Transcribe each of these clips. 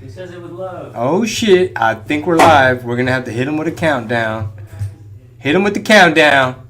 He says it with love. Oh shit, I think we're live. We're gonna have to hit him with a countdown. Hit him with the countdown.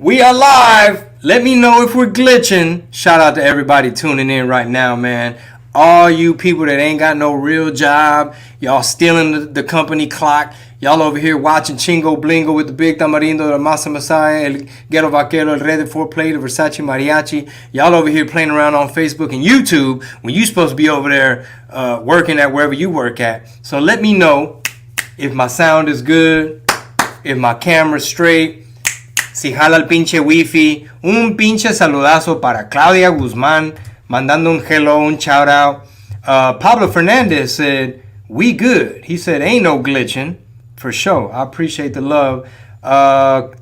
We are live. Let me know if we're glitching. Shout out to everybody tuning in right now, man. All you people that ain't got no real job, y'all stealing the company clock. Y'all over here watching Chingo Blingo with the Big Tamarindo, the Masa Masaya, El Ghetto Vaquero, El Red 4Play, the Versace Mariachi. Y'all over here playing around on Facebook and YouTube when you supposed to be over there working at wherever you work at. So let me know if my sound is good, if my camera's straight. Si jala el pinche wifi. Un pinche saludazo para Claudia Guzman, mandando un hello, un shout out. Pablo Fernandez said, we good. He said, ain't no glitching. For sure. I appreciate the love.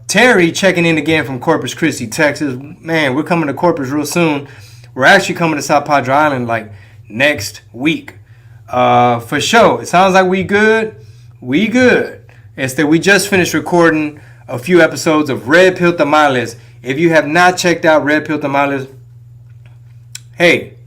Terry checking in again from Corpus Christi, Texas. Man, we're coming to Corpus real soon. We're actually coming to South Padre Island like next week. For sure. It sounds like we good. We good. We just finished recording a few episodes of Red Pill Tamales. If you have not checked out Red Pill Tamales, hey,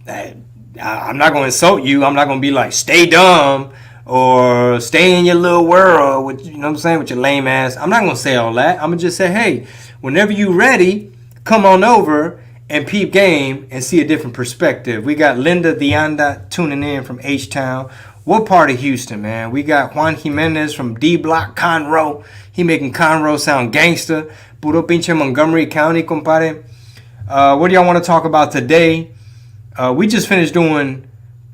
I'm not going to insult you. I'm not going to be like, stay dumb or stay in your little world, with, you know what I'm saying, with your lame ass. I'm not going to say all that. I'm going to just say, hey, whenever you ready, come on over and peep game and see a different perspective. We got Linda Dianda tuning in from H-Town. What part of Houston, man? We got Juan Jimenez from D Block Conroe. He making Conroe sound gangster. Puro pinche Montgomery County, compadre. What do y'all want to talk about today? We just finished doing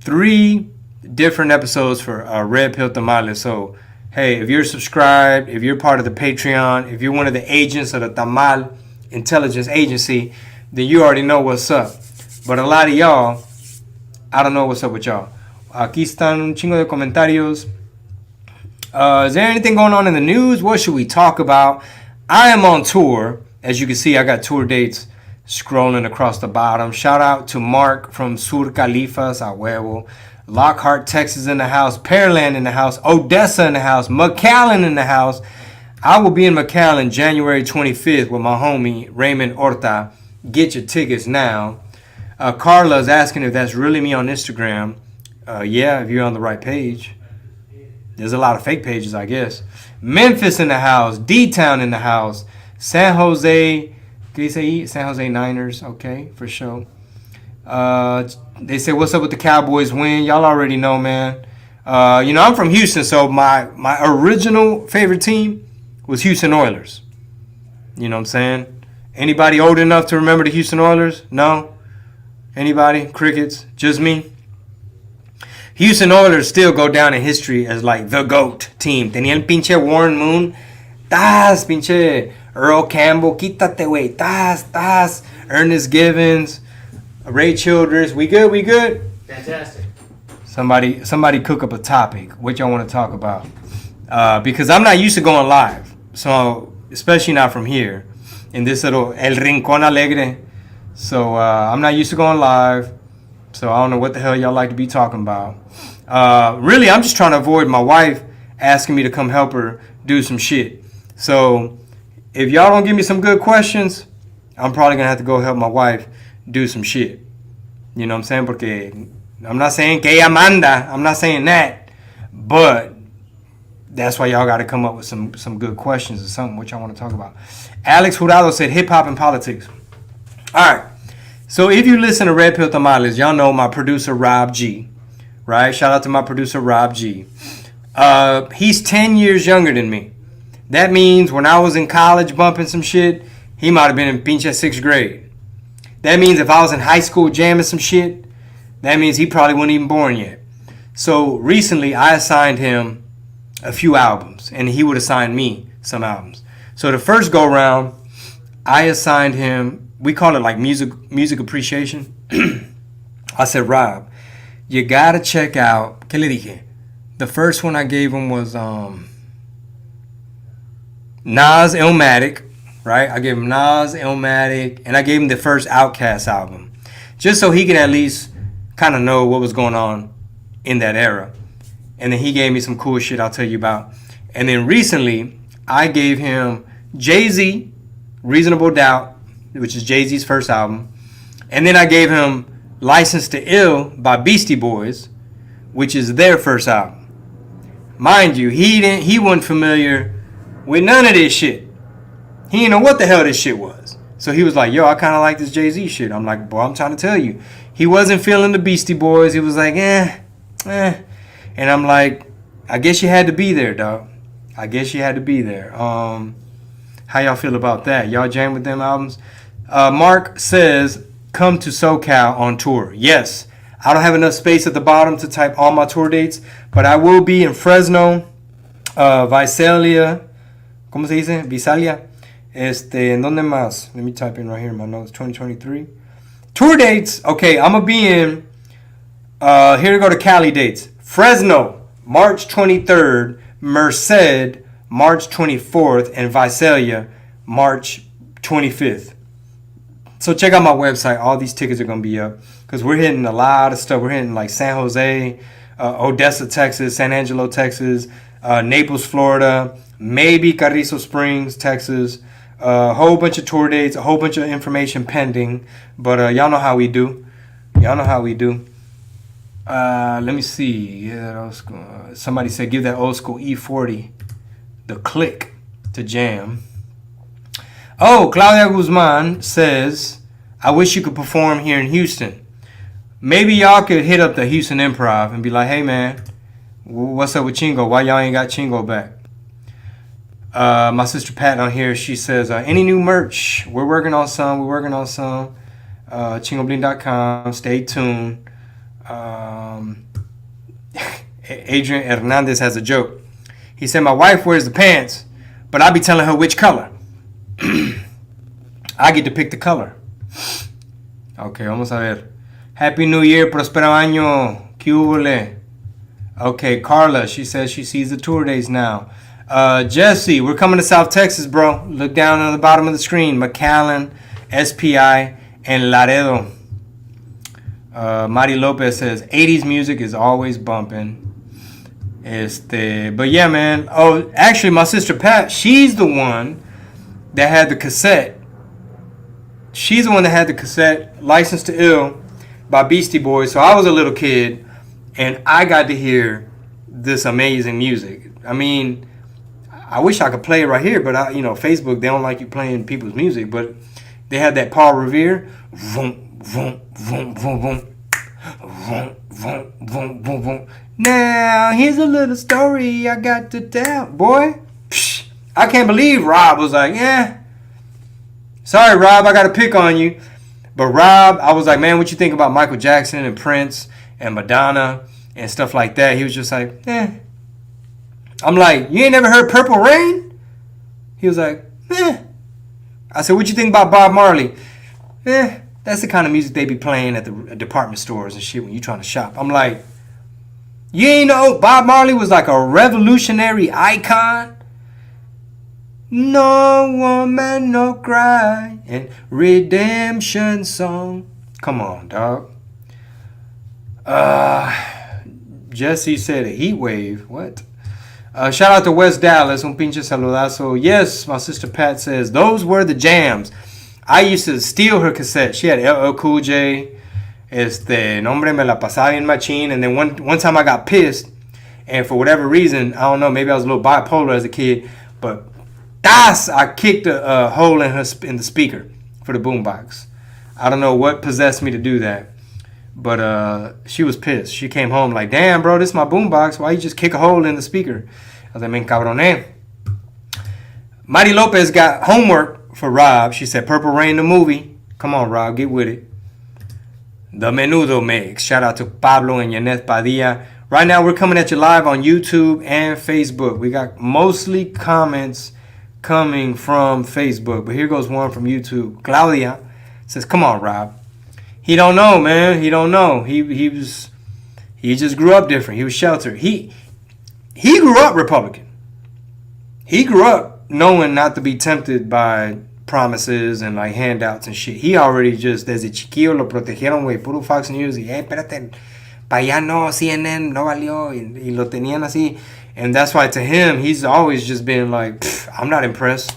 3 different episodes for Red Pill Tamales. So, hey, if you're subscribed, if you're part of the Patreon, if you're one of the agents of the Tamal Intelligence Agency, then you already know what's up. But a lot of y'all, I don't know what's up with y'all. Aquí están un chingo de comentarios. Is there anything going on in the news? What should we talk about? I am on tour. As you can see, I got tour dates scrolling across the bottom. Shout out to Mark from Sur Califas, a huevo. Lockhart, Texas in the house. Pearland in the house. Odessa in the house. McAllen in the house. I will be in McAllen January 25th with my homie Raymond Horta. Get your tickets now. Carla is asking if that's really me on Instagram. Yeah, if you're on the right page. There's a lot of fake pages, I guess. Memphis in the house. D-Town in the house. San Jose. Can you say San Jose Niners? Okay, for sure. They say, what's up with the Cowboys win? Y'all already know, man. I'm from Houston, so my original favorite team was Houston Oilers. You know what I'm saying? Anybody old enough to remember the Houston Oilers? No? Anybody? Crickets? Just me? Houston Oilers still go down in history as like the GOAT team. Tenían pinche Warren Moon. Tas, pinche Earl Campbell. Quítate, wey. Tas. Ernest Givens. Ray Childress. We good? We good? Fantastic. Somebody cook up a topic. What y'all want to talk about? Because I'm not used to going live. So, especially not from here. In this little El Rincón Alegre. So, I'm not used to going live. So I don't know what the hell y'all like to be talking about. Really, I'm just trying to avoid my wife asking me to come help her do some shit. So if y'all don't give me some good questions, I'm probably going to have to go help my wife do some shit. You know what I'm saying? Porque I'm not saying que ella manda. I'm not saying that. But that's why y'all got to come up with some good questions or something, what y'all want to talk about. Alex Jurado said hip-hop and politics. All right. So if you listen to Red Pill Tamales, y'all know my producer Rob G, right? Shout out to my producer Rob G. He's 10 years younger than me. That means when I was in college bumping some shit, he might have been in pinche 6th grade. That means if I was in high school jamming some shit, that means he probably wasn't even born yet. So recently I assigned him a few albums, and he would assign me some albums. So the first go round, I assigned him, we call it like music appreciation. I said, Rob, you gotta check out, ¿qué le dije? The first one I gave him was Nas Illmatic, right? I gave him Nas Illmatic, and I gave him the first Outkast album, just so he could at least kind of know what was going on in that era. And then he gave me some cool shit I'll tell you about. And then recently, I gave him Jay-Z, Reasonable Doubt, which is Jay-Z's first album. And then I gave him License to Ill by Beastie Boys, which is their first album. Mind you, he wasn't familiar with none of this shit. He didn't know what the hell this shit was. So he was like, yo, I kind of like this Jay-Z shit. I'm like, boy, I'm trying to tell you. He wasn't feeling the Beastie Boys. He was like, eh. And I'm like, I guess you had to be there, dog. I guess you had to be there. How y'all feel about that? Y'all jam with them albums? Mark says, come to SoCal on tour. Yes. I don't have enough space at the bottom to type all my tour dates, but I will be in Fresno, Visalia. ¿Cómo se dice? Visalia. ¿En dónde más? Let me type in right here in my notes. 2023. Tour dates. Okay, I'm going to be in, here to go to Cali dates. Fresno, March 23rd. Merced, March 24th. And Visalia, March 25th. So check out my website. All these tickets are going to be up. Because we're hitting a lot of stuff. We're hitting like San Jose, Odessa, Texas, San Angelo, Texas, Naples, Florida, maybe Carrizo Springs, Texas. A whole bunch of tour dates, a whole bunch of information pending. But y'all know how we do. Y'all know how we do. Let me see. Yeah, somebody said give that old school E40 the click to jam. Oh, Claudia Guzman says, I wish you could perform here in Houston. Maybe y'all could hit up the Houston Improv and be like, hey, man, what's up with Chingo? Why y'all ain't got Chingo back? My sister Pat on here, she says, any new merch? We're working on some. ChingoBling.com. Stay tuned. Adrian Hernandez has a joke. He said, my wife wears the pants, but I be telling her which color. I get to pick the color. Okay, vamos a ver. Happy New Year, prospero año. ¿Qué hubole? Okay, Carla, she says she sees the tour days now. Jesse, we're coming to South Texas, bro. Look down on the bottom of the screen. McAllen, SPI, and Laredo. Mari Lopez says 80s music is always bumping. But yeah, man. Oh, actually, my sister Pat, she's the one that had the cassette. She's the one that had the cassette, License to Ill by Beastie Boys. So I was a little kid, and I got to hear this amazing music. I mean, I wish I could play it right here, but Facebook, they don't like you playing people's music. But they had that Paul Revere. Vroom, vroom, vroom, vroom, vroom. Vroom, vroom, vroom, vroom, vroom. Now, here's a little story I got to tell. Boy, I can't believe Rob was like, sorry, Rob, I got to pick on you. But Rob, I was like, man, what you think about Michael Jackson and Prince and Madonna and stuff like that? He was just like, I'm like, you ain't never heard Purple Rain? He was like, I said, what you think about Bob Marley? That's the kind of music they be playing at the department stores and shit when you trying to shop. I'm like, you ain't know Bob Marley was like a revolutionary icon? No woman, no cry, and redemption song. Come on, dog. Jesse said a heat wave. What? Shout out to West Dallas, un pinche saludazo. Yes, my sister Pat says, those were the jams. I used to steal her cassette. She had LL Cool J. Nombre me la pasaba bien machín. And then one time I got pissed. And for whatever reason, I don't know, maybe I was a little bipolar as a kid. But I kicked a hole in the speaker for the boombox. I don't know what possessed me to do that. But she was pissed. She came home like, damn, bro, this is my boombox. Why you just kick a hole in the speaker? I was like, me encabroné. Mari Lopez got homework for Rob. She said, Purple Rain, the movie. Come on, Rob, get with it. The Menudo Mix. Shout out to Pablo and Yaneth Padilla. Right now, we're coming at you live on YouTube and Facebook. We got mostly comments coming from Facebook, but here goes one from YouTube. Claudia says, come on, Rob. He don't know, man. He don't know. He just grew up different. He was sheltered. He grew up Republican. He grew up knowing not to be tempted by promises and like handouts and shit. He already just, desde chiquillo lo protegieron, güey, puro Fox News y, espérate, pa' allá no, CNN no valió, y lo tenían así. And that's why to him, he's always just been like, I'm not impressed.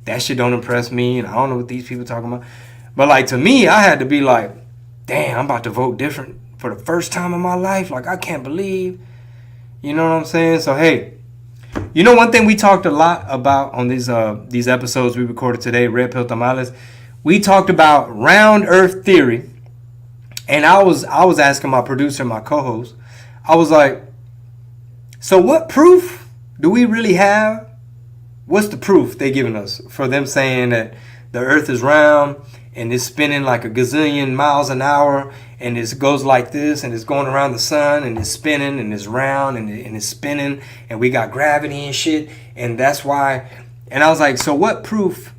That shit don't impress me, and I don't know what these people talking about. But like to me, I had to be like, damn, I'm about to vote different for the first time in my life. Like, I can't believe, you know what I'm saying? So, hey, you know one thing we talked a lot about on these episodes we recorded today, Red Pill Tamales, we talked about round earth theory. And I was asking my producer, my co-host, I was like, so what proof do we really have? What's the proof they giving us for them saying that the earth is round and it's spinning like a gazillion miles an hour, and it goes like this, and it's going around the sun, and it's spinning, and it's round, and it's spinning, and we got gravity and shit, and that's why. And I was like, so what proof?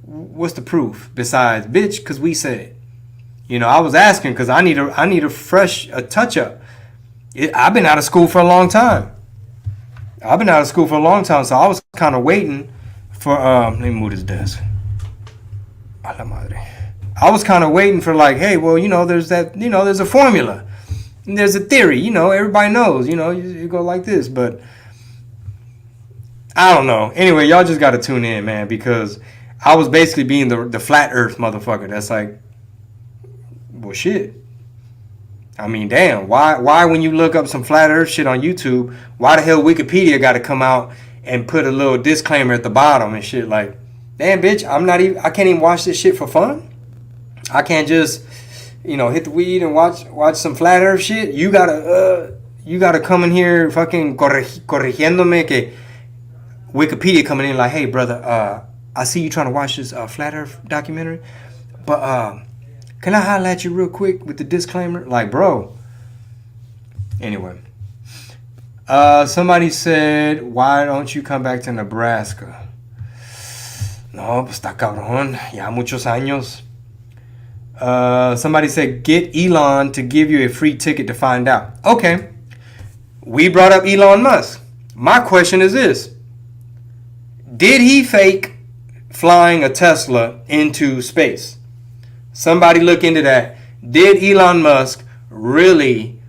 What's the proof besides, bitch? Because we said it. You know, I was asking because I need a fresh touch up. I've been out of school for a long time. So I was kind of waiting for. Let me move this desk. A la madre. I was kind of waiting for like, hey, well, you know, there's a formula, and there's a theory. You know, everybody knows. You know, you go like this, but I don't know. Anyway, y'all just got to tune in, man, because I was basically being the flat Earth motherfucker. That's like, well, shit. I mean, damn. Why when you look up some flat Earth shit on YouTube, why the hell Wikipedia got to come out and put a little disclaimer at the bottom and shit like, damn, bitch, I can't even watch this shit for fun. I can't just, you know, hit the weed and watch some flat Earth shit. You gotta come in here fucking corrigiéndome que Wikipedia coming in like, hey, brother, I see you trying to watch this flat Earth documentary, but can I holler at you real quick with the disclaimer? Like, bro. Anyway. Somebody said, why don't you come back to Nebraska? No, pues está cabrón. Ya muchos años. Somebody said, get Elon to give you a free ticket to find out. Okay. We brought up Elon Musk. My question is this. Did he fake flying a Tesla into space? Somebody look into that. Did Elon Musk really...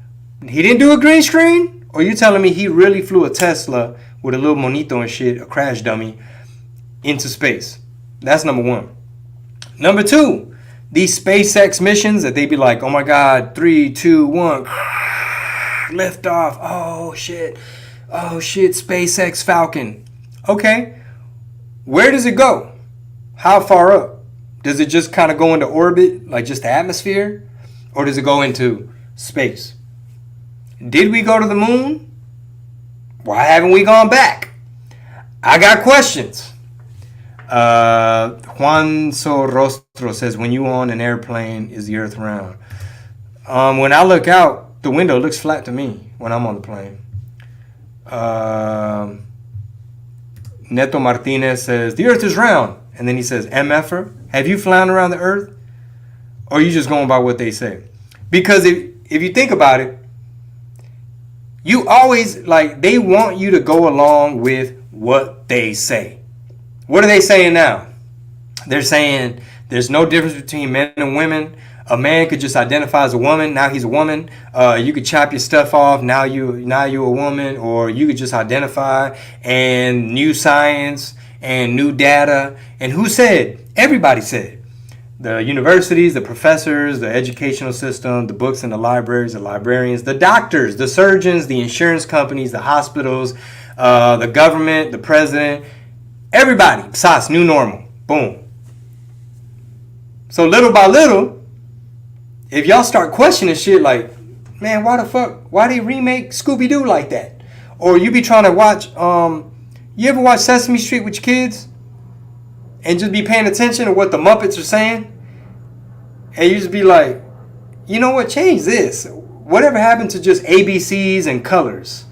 He didn't do a green screen? Or you telling me he really flew a Tesla with a little monito and shit, a crash dummy, into space? That's number one. Number two, these SpaceX missions that they be like, oh my God, 3, 2, 1, lift off. Oh shit, SpaceX Falcon. Okay, where does it go? How far up? Does it just kind of go into orbit, like just the atmosphere? Or does it go into space? Did we go to the moon? Why haven't we gone back? I got questions. Juan Sorostro says, when you on an airplane, is the earth round? When I look out the window, it looks flat to me when I'm on the plane. Neto Martinez says, the earth is round. And then he says, MFer, have you flown around the earth? Or are you just going by what they say? Because if you think about it, you always, like, they want you to go along with what they say. What are they saying now? They're saying there's no difference between men and women. A man could just identify as a woman. Now he's a woman. You could chop your stuff off. Now you're a woman. Or you could just identify. And new science and new data. And who said? Everybody said. The universities, the professors, the educational system, the books in the libraries, the librarians, the doctors, the surgeons, the insurance companies, the hospitals, the government, the president, everybody. SARS, new normal. Boom. So little by little, if y'all start questioning shit like, man, why they remake Scooby-Doo like that? Or you be trying to watch, you ever watch Sesame Street with your kids? And just be paying attention to what the Muppets are saying? And you just be like, you know what, change this. Whatever happened to just ABCs and colors?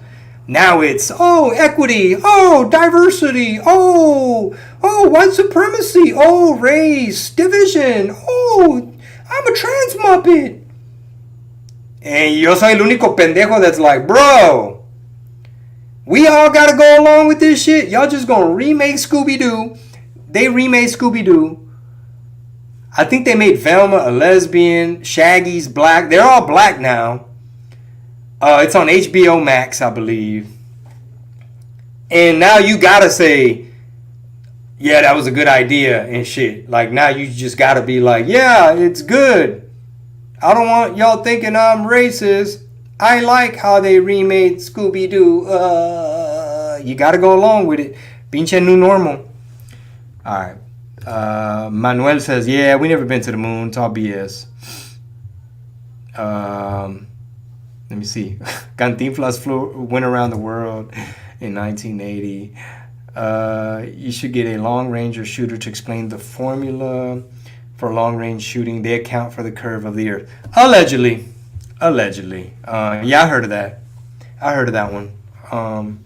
Now it's, equity, diversity, white supremacy, race, division, I'm a trans Muppet. And yo soy el único pendejo that's like, bro, we all gotta go along with this shit. Y'all just gonna remake Scooby-Doo. They remade Scooby-Doo. I think they made Velma a lesbian. Shaggy's black. They're all black now. It's on HBO Max, I believe. And now you gotta say, yeah, that was a good idea and shit. Like, now you just gotta be like, yeah, it's good. I don't want y'all thinking I'm racist. I like how they remade Scooby-Doo. You gotta go along with it. Pinche new normal. Alright. Manuel says, yeah, we never been to the moon. It's all BS. Let me see. Cantinflas went around the world in 1980. You should get a long-range shooter to explain the formula for long-range shooting. They account for the curve of the Earth. Allegedly. Yeah, I heard of that. one.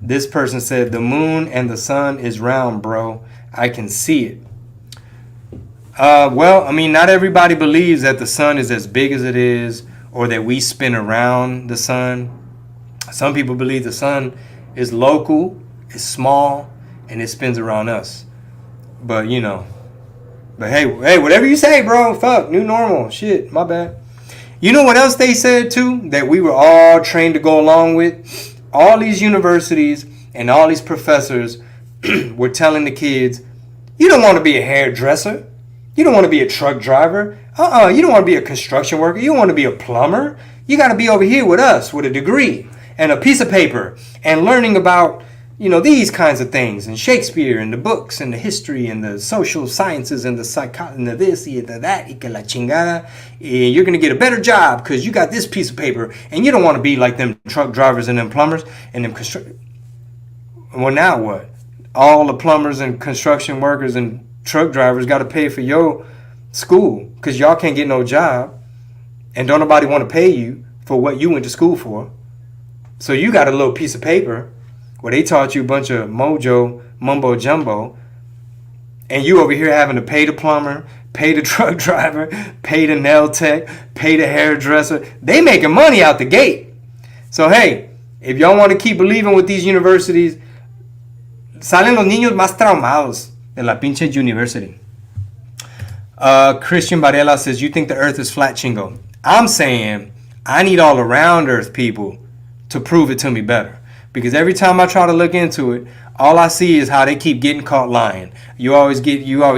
This person said, the moon and the sun is round, bro. I can see it. Well, I mean, not everybody believes that the sun is as big as it is or that we spin around the sun. Some people believe the sun is local, it's small, and it spins around us. But, you know. But hey, whatever you say, bro. Fuck, new normal. Shit, my bad. You know what else they said, too? That we were all trained to go along with? All these universities and all these professors were telling the kids, you don't want to be a hairdresser. You don't want to be a truck driver. You don't want to be a construction worker. You don't want to be a plumber. You got to be over here with us with a degree and a piece of paper and learning about, you know, these kinds of things and Shakespeare and the books and the history and the social sciences and the psychology and the this y the that y que la chingada. You're going to get a better job because you got this piece of paper and you don't want to be like them truck drivers and them plumbers and them Well, now what? All the plumbers and construction workers and truck drivers got to pay for your school because y'all can't get no job and don't nobody want to pay you for what you went to school for. So you got a little piece of paper where they taught you a bunch of mojo, mumbo jumbo, and you over here having to pay the plumber, pay the truck driver, pay the nail tech, pay the hairdresser. They making money out the gate. So hey, if y'all want to keep believing with these universities, salen los niños más traumados de la pinche university. Christian Varela says, you think the earth is flat, Chingo? I'm saying I need all around earth people to prove it to me better. Because every time I try to look into it, all I see is how they keep getting caught lying. You always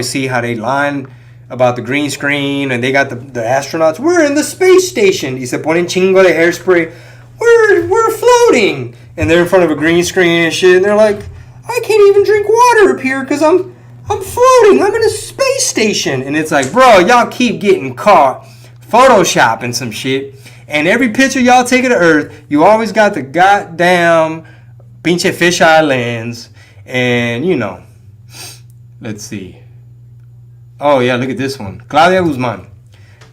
see how they lying about the green screen and they got the astronauts. We're in the space station. Y se ponen chingo de hairspray. We're floating. And they're in front of a green screen and shit. And they're like, I can't even drink water up here because I'm floating. I'm in a space station. And it's like, bro, y'all keep getting caught photoshopping some shit. And every picture y'all take of the earth, you always got the goddamn pinche fisheye lens. And, you know, let's see. Oh, yeah, look at this one. Claudia Guzman.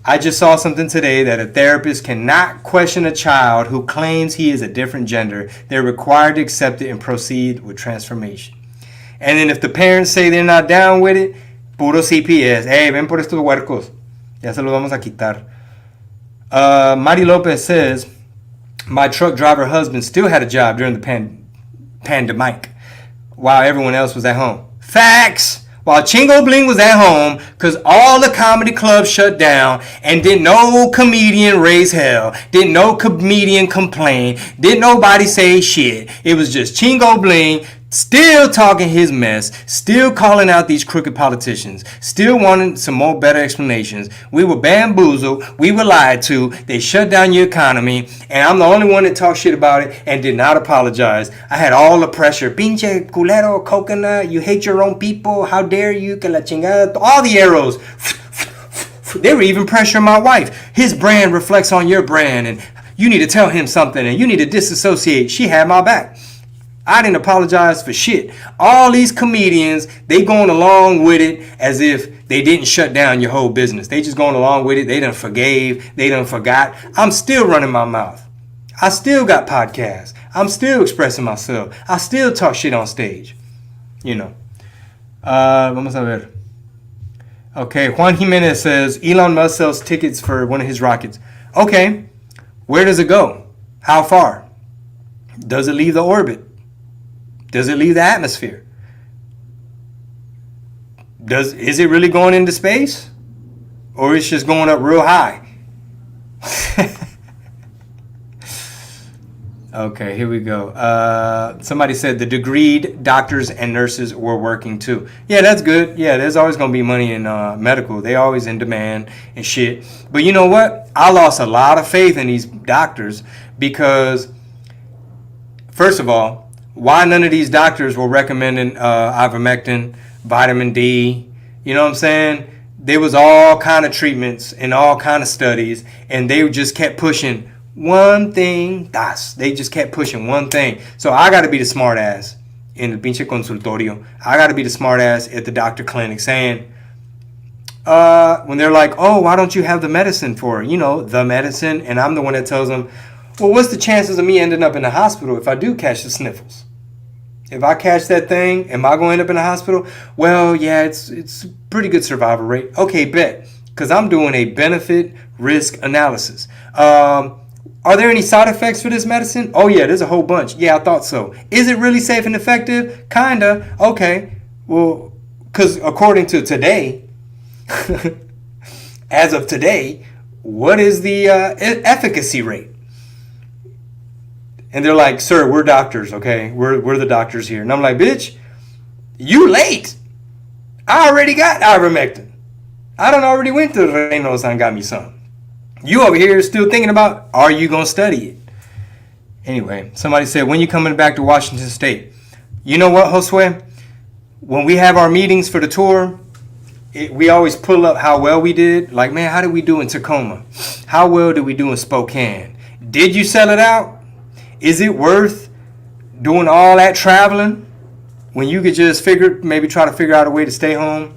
I just saw something today that a therapist cannot question a child who claims he is a different gender. They're required to accept it and proceed with transformation. And then if the parents say they're not down with it, puro CPS. Hey, ven por estos huercos. Ya se los vamos a quitar. Mari Lopez says, my truck driver husband still had a job during the pandemic while everyone else was at home. Facts! While Chingo Bling was at home because all the comedy clubs shut down and didn't no comedian raise hell, didn't no comedian complain, didn't nobody say shit. It was just Chingo Bling Still talking his mess, still calling out these crooked politicians, still wanting some more better explanations. We were bamboozled, we were lied to, they shut down your economy, and I'm the only one that talked shit about it and did not apologize. I had all the pressure. Pinche culero, coconut, you hate your own people, how dare you, que la chingada, all the arrows. They were even pressuring my wife. His brand reflects on your brand, and you need to tell him something, and you need to disassociate. She had my back. I didn't apologize for shit. All these comedians, they going along with it as if they didn't shut down your whole business. They just going along with it. They done forgave. They done forgot. I'm still running my mouth. I still got podcasts. I'm still expressing myself. I still talk shit on stage. You know. Vamos a ver. Okay, Juan Jimenez says Elon Musk sells tickets for one of his rockets. Okay, where does it go? How far? Does it leave the orbit? Does it leave the atmosphere? Is it really going into space? Or it's just going up real high? Okay, here we go. Somebody said the degreed doctors and nurses were working too. Yeah, that's good. Yeah, there's always going to be money in medical. They always in demand and shit. But you know what? I lost a lot of faith in these doctors because, first of all, why none of these doctors were recommending ivermectin, vitamin D? You know what I'm saying? There was all kind of treatments and all kind of studies, and they just kept pushing one thing. They just kept pushing one thing. So I got to be the smart ass in the pinche consultorio. I got to be the smart ass at the doctor clinic saying, when they're like, oh, why don't you have the medicine for, the medicine? And I'm the one that tells them, well, what's the chances of me ending up in the hospital if I do catch the sniffles? If I catch that thing, am I going to end up in the hospital? Well, yeah, it's pretty good survival rate. Okay, bet. Because I'm doing a benefit risk analysis. Are there any side effects for this medicine? Oh, yeah, there's a whole bunch. Yeah, I thought so. Is it really safe and effective? Kinda. Okay. Well, because according to today, as of today, what is the efficacy rate? And they're like, sir, we're doctors, okay? We're the doctors here. And I'm like, bitch, you late. I already got ivermectin. I done already went to Reynosa and got me some. You over here still thinking about, are you going to study it? Anyway, somebody said, when you coming back to Washington State? You know what, Josue? When we have our meetings for the tour, we always pull up how well we did. Like, man, how did we do in Tacoma? How well did we do in Spokane? Did you sell it out? Is it worth doing all that traveling when you could just maybe try to figure out a way to stay home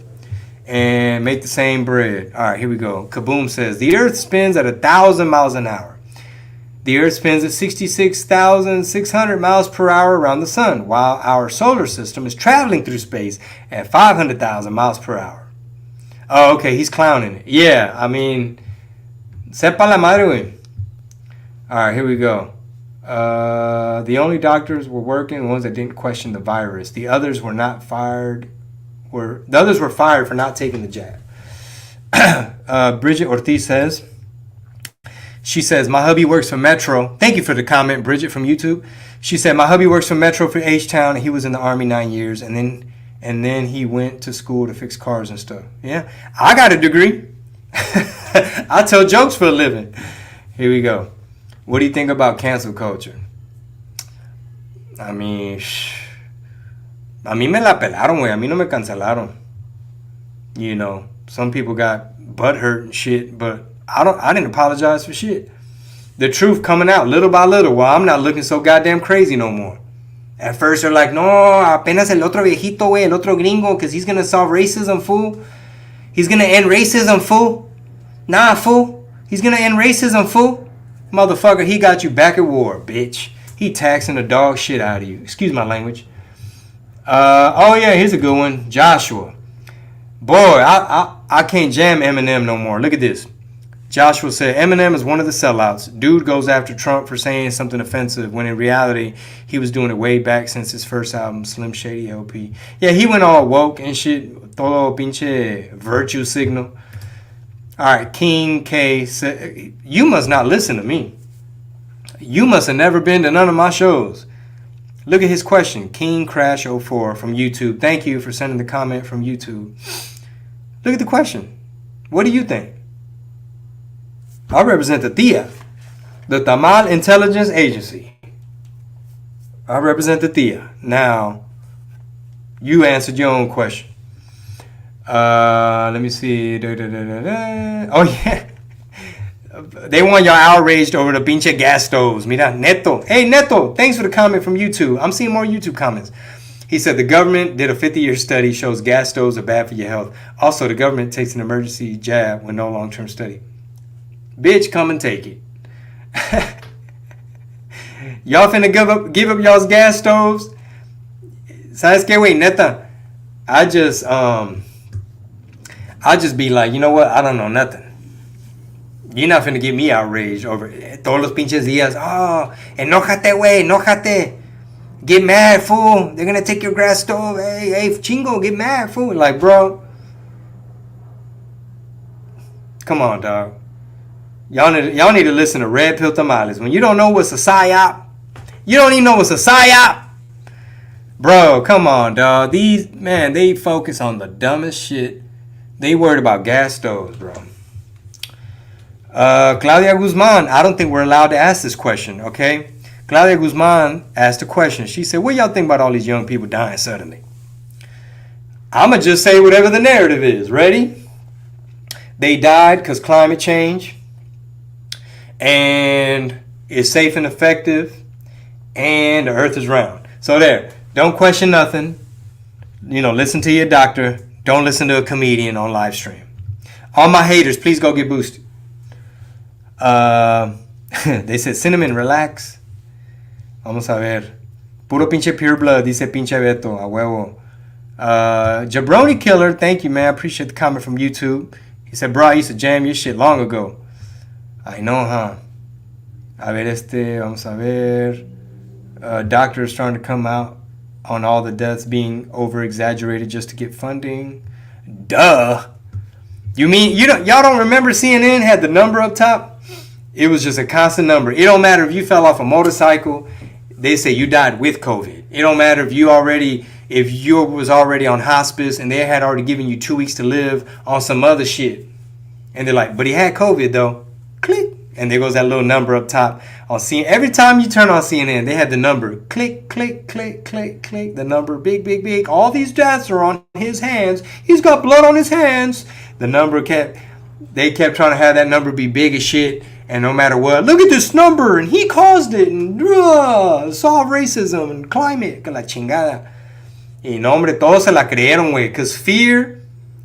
and make the same bread? All right, here we go. Kaboom says, the earth spins at 1,000 miles an hour. The earth spins at 66,600 miles per hour around the sun, while our solar system is traveling through space at 500,000 miles per hour. Oh, okay, he's clowning it. Yeah, I mean, sepa la madre, güey. All right, here we go. The only doctors were working, the ones that didn't question the virus. The others were fired for not taking the jab. Bridget Ortiz says, my hubby works for Metro. Thank you for the comment, Bridget from YouTube. She said, my hubby works for Metro for H-Town, and he was in the Army 9 years, and then he went to school to fix cars and stuff. Yeah, I got a degree. I tell jokes for a living. Here we go. What do you think about cancel culture? I mean, a mí me la pelaron, güey. A mí no me cancelaron. You know, some people got butthurt and shit, but I didn't apologize for shit. The truth coming out little by little. Well, I'm not looking so goddamn crazy no more. At first they're like, no, apenas el otro viejito, güey, el otro gringo, because he's going to solve racism, fool. He's going to end racism, fool. Nah, fool. He's going to end racism, fool. Motherfucker, he got you back at war, bitch. He taxing the dog shit out of you. Excuse my language. Oh yeah, here's a good one. Joshua. Boy, I can't jam Eminem no more. Look at this. Joshua said, Eminem is one of the sellouts. Dude goes after Trump for saying something offensive when in reality, he was doing it way back since his first album, Slim Shady LP. Yeah, he went all woke and shit. Todo pinche virtue signal. All right, King K said, you must not listen to me. You must have never been to none of my shows. Look at his question. King Crash 04 from YouTube. Thank you for sending the comment from YouTube. Look at the question. What do you think? I represent the TIA, the Tamal Intelligence Agency. I represent the TIA. Now, you answered your own question. Let me see. Oh, yeah. They want y'all outraged over the pinche gas stoves. Mira, Neto. Hey, Neto, thanks for the comment from YouTube. I'm seeing more YouTube comments. He said the government did a 50-year study shows gas stoves are bad for your health. Also, the government takes an emergency jab with no long-term study. Bitch, come and take it. Y'all finna give up y'all's gas stoves? ¿Sabes qué, wey, neta? I just be like, you know what? I don't know nothing. You're not finna get me outraged over todos los pinches días. Oh, enójate, wey, enójate. Get mad, fool. They're gonna take your gas stove. Hey, chingo, get mad, fool. Like, bro. Come on, dog. Y'all need to listen to Red Pill Tamales. When you don't know what's a psyop, you don't even know what's a psyop. Bro, come on, dog. These, man, they focus on the dumbest shit. They worried about gas stoves, bro. Claudia Guzman, I don't think we're allowed to ask this question, okay? Claudia Guzman asked a question. She said, what y'all think about all these young people dying suddenly? I'm going to just say whatever the narrative is. Ready? They died because climate change. And it's safe and effective, and the earth is round. So there, don't question nothing. You know, listen to your doctor. Don't listen to a comedian on live stream. All my haters, please go get boosted. They said, Cinnamon, relax. Vamos a ver. Puro pinche pure blood, dice pinche Beto, a huevo. Jabroni Killer, thank you, man. I appreciate the comment from YouTube. He said, bro, I used to jam your shit long ago. I know, huh? A ver, vamos a ver. Doctors starting to come out on all the deaths being over-exaggerated just to get funding. Duh. You mean, y'all don't remember CNN had the number up top? It was just a constant number. It don't matter if you fell off a motorcycle. They say you died with COVID. It don't matter if you was already on hospice and they had already given you 2 weeks to live on some other shit. And they're like, but he had COVID though. Click. And there goes that little number up top on CNN. Every time you turn on CNN, they had the number. Click, click, click, click, click. The number, big, big, big. All these deaths are on his hands. He's got blood on his hands. The number they kept trying to have that number be big as shit. And no matter what, look at this number. And he caused it. And solve racism and climate. Que la chingada. Y no, hombre, todos se la creyeron, güey. Because fear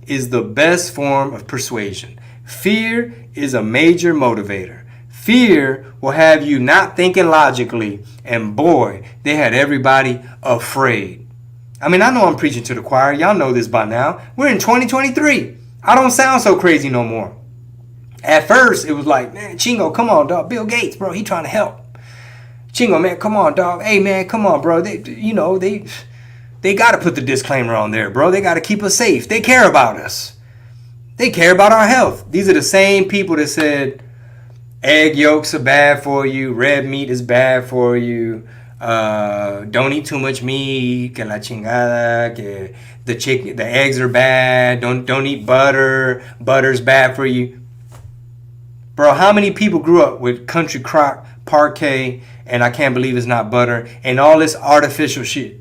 is the best form of persuasion. Fear is a major motivator. Fear will have you not thinking logically. And boy, they had everybody afraid. I mean, I know I'm preaching to the choir. Y'all know this by now. We're in 2023. I don't sound so crazy no more. At first, it was like, man, Chingo, come on, dog. Bill Gates, bro, he trying to help. Chingo, man, come on, dog. Hey, man, come on, bro. They got to put the disclaimer on there, bro. They got to keep us safe. They care about us. They care about our health. These are the same people that said egg yolks are bad for you. Red meat is bad for you. Don't eat too much meat. Que la chingada. Que the eggs are bad. Don't eat butter. Butter's bad for you. Bro, how many people grew up with Country Crock, Parquet, and I can't believe it's not butter, and all this artificial shit?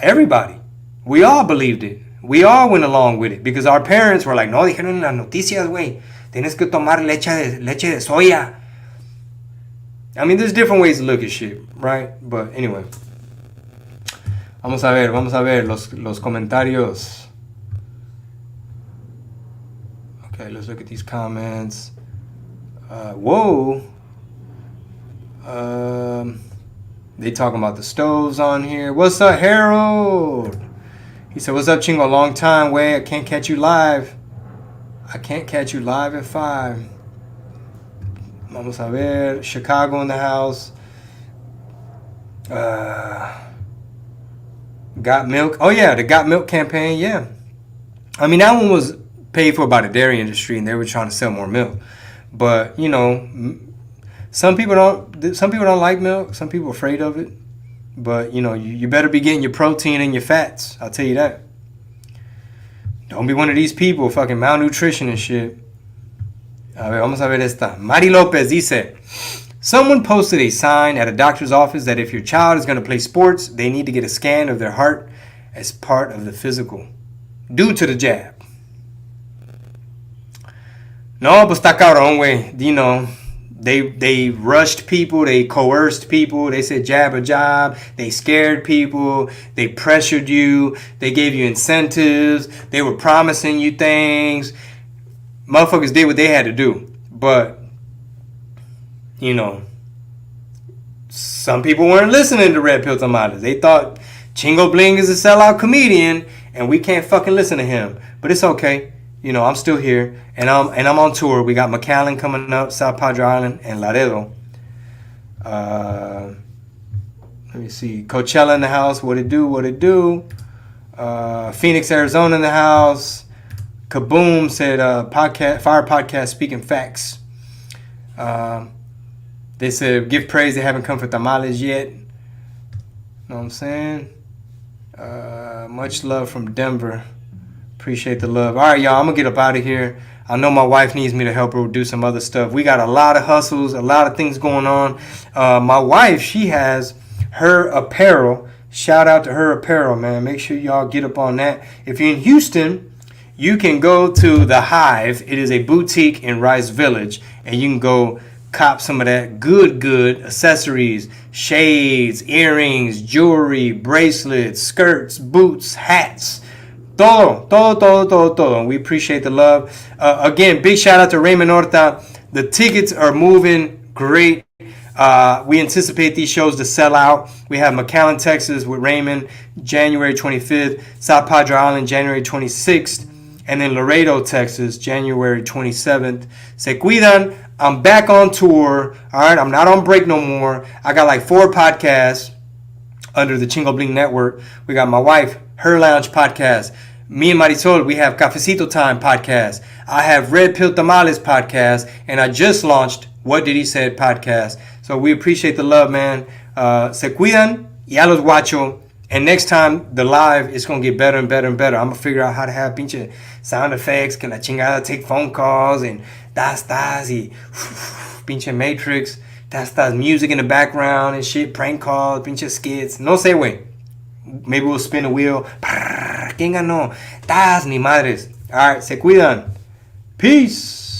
Everybody. We all believed it. We all went along with it because our parents were like, no, dijeron en las noticias, güey. Tienes que tomar leche de soya. I mean, there's different ways to look at shit, right? But anyway. Vamos a ver los comentarios. Okay, let's look at these comments. Whoa. They talking about the stoves on here. What's up, Harold? He said, what's up, Chingo? Long time, way. I can't catch you live. I can't catch you live at 5. Vamos a ver. Chicago in the house. Got Milk. Oh, yeah, the Got Milk campaign, yeah. I mean, that one was paid for by the dairy industry, and they were trying to sell more milk. But, you know, some people don't like milk. Some people are afraid of it. But, you better be getting your protein and your fats. I'll tell you that. Don't be one of these people fucking malnutrition and shit. A ver, vamos a ver esta. Mari Lopez dice, someone posted a sign at a doctor's office that if your child is going to play sports, they need to get a scan of their heart as part of the physical, due to the jab. No, pues está cabrón, güey. They rushed people, they coerced people, they said jab a job, they scared people, they pressured you, they gave you incentives, they were promising you things. Motherfuckers did what they had to do. But, some people weren't listening to Red Pill Tamales. They thought Chingo Bling is a sellout comedian and we can't fucking listen to him. But it's okay. I'm still here, and I'm on tour. We got McAllen coming up, South Padre Island, and Laredo. Let me see. Coachella in the house. What it do? Phoenix, Arizona in the house. Kaboom said Fire Podcast speaking facts. They said give praise. They haven't come for tamales yet. Know what I'm saying? Much love from Denver. Appreciate the love. All right, y'all, I'm going to get up out of here. I know my wife needs me to help her do some other stuff. We got a lot of hustles, a lot of things going on. My wife, she has her apparel. Shout out to her apparel, man. Make sure y'all get up on that. If you're in Houston, you can go to The Hive. It is a boutique in Rice Village, and you can go cop some of that good accessories, shades, earrings, jewelry, bracelets, skirts, boots, hats. Todo. We appreciate the love. Again, big shout out to Raymond Horta. The tickets are moving great. We anticipate these shows to sell out. We have McAllen, Texas with Raymond, January 25th. South Padre Island, January 26th. And then Laredo, Texas, January 27th. Se cuidan. I'm back on tour. All right, I'm not on break no more. I got like 4 podcasts under the Chingo Bling Network. We got my wife, Her Lounge podcast. Me and Marisol, we have Cafecito Time podcast. I have Red Pill Tamales podcast. And I just launched What Did He Said podcast. So we appreciate the love, man. Se cuidan. Ya los guacho. And next time, the live is going to get better and better and better. I'm going to figure out how to have pinche sound effects. Que la chingada, take phone calls. And das y pinche Matrix. Das music in the background and shit. Prank calls, pinche skits. No sé, güey. Maybe we'll spin a wheel. ¿Quién ganó? Das ni madres. All right, se cuidan. Peace.